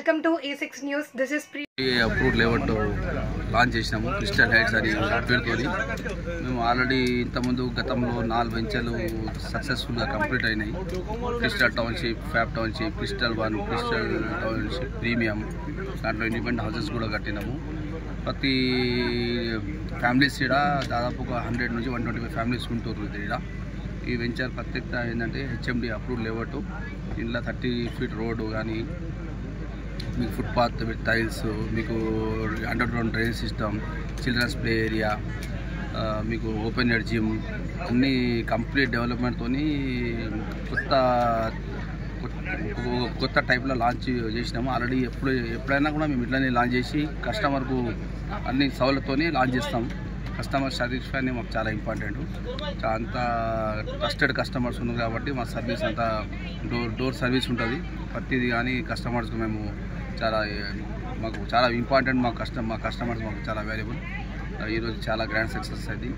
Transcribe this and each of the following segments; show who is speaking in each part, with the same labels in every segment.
Speaker 1: Welcome to A6 News. This is
Speaker 2: approved layout launch చేసినాము. Crystal heights అని పేరుతోని మేము ఆల్రెడీ ఇంతకుముందు గతంలో 4 వెంచర్లు సక్సెస్ఫుల్గా కంప్లీట్ అయినాయి. Crystal township, fab township, crystal 1, crystal township premium, దాంట్లో ఇండిపెండెంట్ హౌసెస్ కూడా కట్టినాము. ప్రతి ఫ్యామిలీస్ ఇక్కడ దాదాపు ఒక 100 నుంచి 125 ఫ్యామిలీస్ ఉంటున్నారు ఇక్కడ. ఈ వెంచర్ ప్రత్యేకత ఏంటంటే హెచ్ఎండి అప్రూవ్డ్ లేఅవుట్. ఇంట్లో 30 ఫీట్ రోడ్డు కానీ, మీకు ఫుట్పాత్ విత్ టైల్స్, మీకు underground drainage system, children's play area, మీకు ఓపెన్ ఎయిర్ జిమ్, అన్నీ కంప్లీట్ డెవలప్మెంట్తో కొత్త టైప్లో లాంచ్ చేసినాము. ఆల్రెడీ ఎప్పుడైనా కూడా మేము ఇట్లనే లాంచ్ చేసి కస్టమర్కు అన్ని సౌలతోనే లాంచ్ చేస్తాం. కస్టమర్ సాటిస్ఫాక్షన్ మాకు చాలా ఇంపార్టెంట్. అంతా ట్రస్టెడ్ కస్టమర్స్ ఉన్నారు కాబట్టి మా సర్వీస్ అంతా డోర్ సర్వీస్ ఉంటుంది ప్రతిదీ. కానీ కస్టమర్స్కి మేము మాకు చాలా ఇంపార్టెంట్. మా కస్టమర్స్ మాకు చాలా వాల్యుబుల్. ఈరోజు చాలా గ్రాండ్ సక్సెస్ అయింది.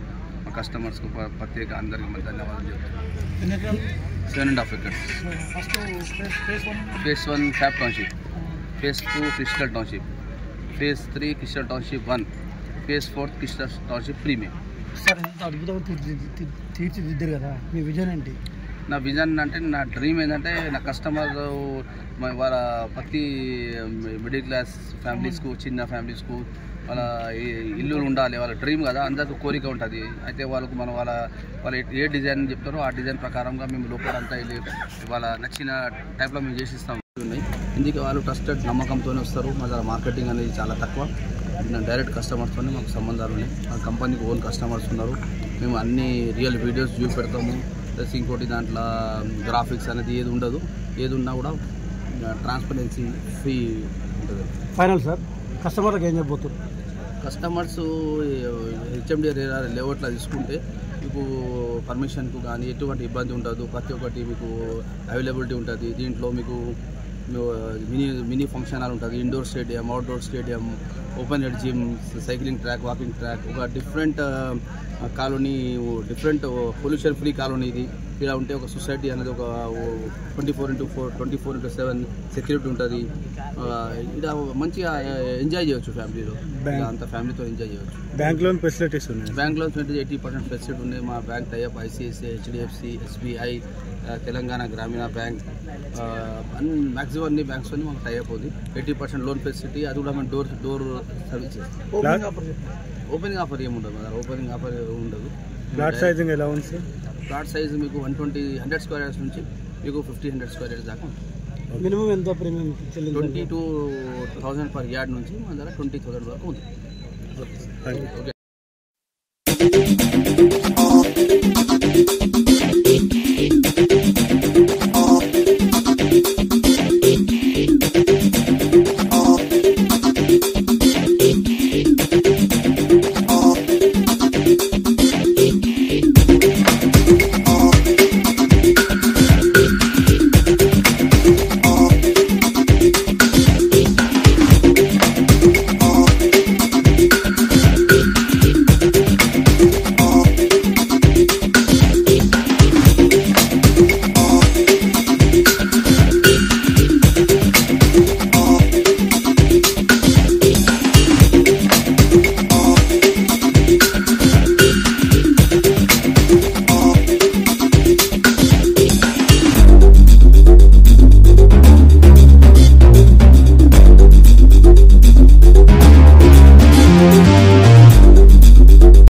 Speaker 2: మా కస్టమర్స్కు ప్రత్యేక అందరికీ ధన్యవాదాలు చెప్తాను. 7.5 acres. Phase 1 fab township, Phase 2 crystal township, Phase 3 crystal township 1, Phase 4 crystal township premium.
Speaker 3: Sir అద్భుతంగా తీర్చిదిద్దారు కదా, మీ విజన్ ఏంటి?
Speaker 2: నా విజన్ అంటే, నా డ్రీమ్ ఏంటంటే నా కస్టమర్ వాళ్ళ ప్రతి మిడిల్ క్లాస్ ఫ్యామిలీస్కు, చిన్న ఫ్యామిలీస్కు వాళ్ళ ఇల్లు ఉండాలి, వాళ్ళ డ్రీమ్ కదా, అందరికీ కోరిక ఉంటుంది. అయితే వాళ్ళకు మనం వాళ్ళు ఏ డిజైన్ చెప్తారో ఆ డిజైన్ ప్రకారంగా మేము లోపలంతా వాళ్ళ నచ్చిన టైప్లో మేము చేసిస్తాం. ఉన్నాయి ఇందుకు వాళ్ళు ట్రస్టెడ్ నమ్మకంతోనే వస్తారు. మా దగ్గర మార్కెటింగ్ అనేది చాలా తక్కువ. డైరెక్ట్ కస్టమర్స్తోనే మాకు సంబంధాలు ఉన్నాయి. మా కంపెనీకి ఓన్ కస్టమర్స్ ఉన్నారు. మేము అన్ని రియల్ వీడియోస్ చూపెడతాము. ప్లస్ ఇంకోటి దాంట్లో గ్రాఫిక్స్ అనేది ఏది ఉండదు. ఏది ఉన్నా కూడా ట్రాన్స్పరెన్సీ ఫ్రీ ఉంటుంది.
Speaker 3: ఫైనల్ సార్, కస్టమర్లకు ఏం చెప్పబోతారు?
Speaker 2: కస్టమర్స్ హెచ్ఎండి లేఅవుట్లో తీసుకుంటే మీకు పర్మిషన్కు కానీ ఎటువంటి ఇబ్బంది ఉండదు. ప్రతి ఒక్కటి మీకు అవైలబిలిటీ ఉంటుంది. దీంట్లో మీకు మినీ ఫంక్షన్ హాల్ ఉంటుంది, indoor stadium, outdoor stadium, open air gym, cycling track, walking track, ఒక different colony, different pollution free colony ఇది. ఇలా ఉంటే ఒక సొసైటీ అనేది ఒక 24/4, 24/7 సెక్యూరిటీ ఉంటుంది. ఇలా మంచిగా ఎంజాయ్ చేయవచ్చు ఫ్యామిలీలో. అంత ఫ్యామిలీతో ఎంజాయ్ చేయవచ్చు.
Speaker 3: బ్యాంక్ లోన్ ఫెసిలిటీస్ ఉన్నాయి.
Speaker 2: బ్యాంక్ లోన్స్ 80% ఫెసిలిటీ ఉన్నాయి. మా bank type ICICI, HDFC, SBI, Telangana గ్రామీణ బ్యాంక్, మ్యాక్సిమం అన్ని బ్యాంక్స్ అని మాకు టైప్ అవుతుంది. 80% లోన్ ఫెసిలిటీ. అది కూడా మేము డోర్ సర్వీస్ చేస్తాం. ఓపెనింగ్ ఆఫర్ ఏముండదు, మా ఓపెనింగ్ ఆఫర్ ఉండదు.
Speaker 3: ప్లాట్ సైజింగ్ ఎలా ఉంది సార్?
Speaker 2: ప్లాట్ సైజ్ మీకు 100 స్క్వేర్ యార్డ్స్ నుంచి మీకు 100 స్క్వేర్ యార్డ్స్ దాకా ఉంటుంది.
Speaker 3: మినిమం ఎంత ప్రీమియం?
Speaker 2: 22,000 పర్ యార్డ్ నుంచి మన దగ్గర 20,000 వరకు ఉంది. ఓకే.